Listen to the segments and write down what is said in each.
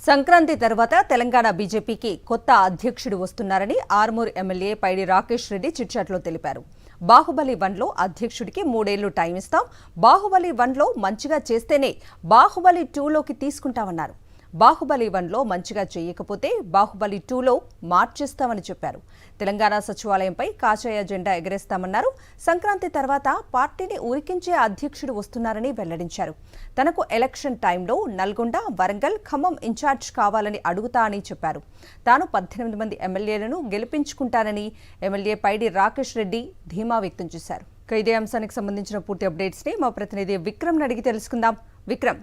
సంక్రాంతి తర్వాత తెలంగాణ బీజేపీకి కొత్త అధ్యక్షుడు వస్తున్నారని ఆర్మూర్ ఎమ్మెల్యే పైడి రాకేష్ రెడ్డి చిట్చాట్లో తెలిపారు. బాహుబలి 1లో అధ్యక్షుడికి 3 ఏళ్లు టైం ఇస్తాం, బాహుబలి 1లో మంచిగా చేస్తేనే బాహుబలి 2లోకి తీసుకుంటామన్నారు. బాహుబలి 1లో మంచిగా చేయకపోతే బాహుబలి 2లో మార్చేస్తామని చెప్పారు. తెలంగాణ సచివాలయంపై కాషాయ జెండా ఎగరేస్తామన్నారు. సంక్రాంతి తర్వాత పార్టీని ఉరికించే అధ్యక్షుడు వస్తున్నారని వెల్లడించారు. తనకు ఎలక్షన్ టైంలో నల్గొండ, వరంగల్, ఖమ్మం ఇన్ఛార్జ్ కావాలని అడుగుతా అని చెప్పారు. తాను 18 మంది ఎమ్మెల్యేలను గెలిపించుకుంటానని ఎమ్మెల్యే పైడి రాకేష్ రెడ్డి ధీమా వ్యక్తం చేశారు. ఇదే అంశానికి సంబంధించిన పూర్తి అప్డేట్స్ ని మా ప్రతినిధి విక్రమ్ అడిగి తెలుసుకుందాం. విక్రమ్,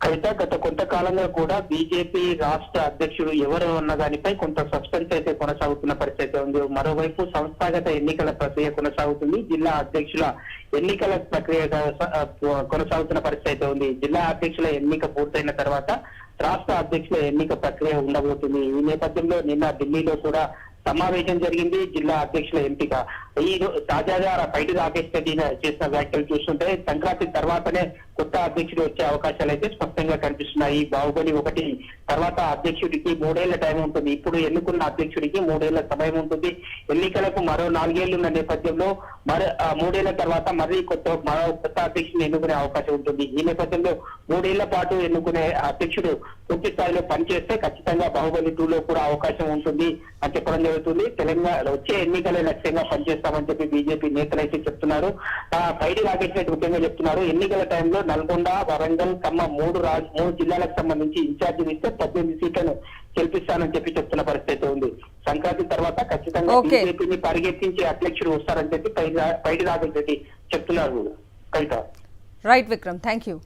అయితే గత కొంతకాలంగా కూడా బీజేపీ రాష్ట్ర అధ్యక్షుడు ఎవరు అన్న దానిపై కొంత సస్పెన్స్ అయితే కొనసాగుతున్న పరిస్థితి ఉంది. మరోవైపు సంస్థాగత ఎన్నికల ప్రక్రియ కొనసాగుతుంది. జిల్లా అధ్యక్షుల ఎన్నికల ప్రక్రియ కొనసాగుతున్న పరిస్థితి ఉంది. జిల్లా అధ్యక్షుల ఎన్నిక పూర్తయిన తర్వాత రాష్ట్ర అధ్యక్షుల ఎన్నిక ప్రక్రియ ఉండబోతుంది. ఈ నేపథ్యంలో నిన్న ఢిల్లీలో కూడా సమావేశం జరిగింది. జిల్లా అధ్యక్షుల ఎంపిక ఈ తాజాగా పైడి రాకేష్ రెడ్డి చేసిన వ్యాఖ్యలు చూస్తుంటే సంక్రాంతి తర్వాతనే కొత్త అధ్యక్షుడు వచ్చే అవకాశాలు అయితే స్పష్టంగా కనిపిస్తున్నాయి. బాహుబలి 1 తర్వాత అధ్యక్షుడికి 3 ఏళ్ల టైం ఉంటుంది. ఇప్పుడు ఎన్నుకున్న అధ్యక్షుడికి 3 ఏళ్ల సమయం ఉంటుంది. ఎన్నికలకు మరో 4 ఏళ్లు ఉన్న నేపథ్యంలో మరో 3 ఏళ్ల తర్వాత మరో కొత్త అధ్యక్షుడిని ఎన్నుకునే అవకాశం ఉంటుంది. ఈ నేపథ్యంలో 3 ఏళ్ల పాటు ఎన్నుకునే అధ్యక్షుడు పూర్తి స్థాయిలో పనిచేస్తే ఖచ్చితంగా బాహుబలి 2లో కూడా అవకాశం ఉంటుంది అని చెప్పడం జరుగుతుంది. తెలంగాణ వచ్చే ఎన్నికలే లక్ష్యంగా పనిచేస్తామని చెప్పి బీజేపీ నేతలు అయితే చెప్తున్నారు. పైడి రాకేష్ రెడ్డి ముఖ్యంగా చెప్తున్నారు, ఎన్నికల టైంలో నల్గొండ, వరంగల్, ఖమ్మం 3 జిల్లాలకు సంబంధించి ఇన్ఛార్జీలు ఇస్తే 18 సీట్లను గెలిపిస్తానని చెప్పి చెప్తున్న పరిస్థితి ఉంది. సంక్రాంతి తర్వాత ఖచ్చితంగా బీజేపీని పరిగెత్తించే అధ్యక్షుడు వస్తారని చెప్పి పైడి రాకేష్ రెడ్డి చెప్తున్నారు. Kavitha. Right Vikram, thank you.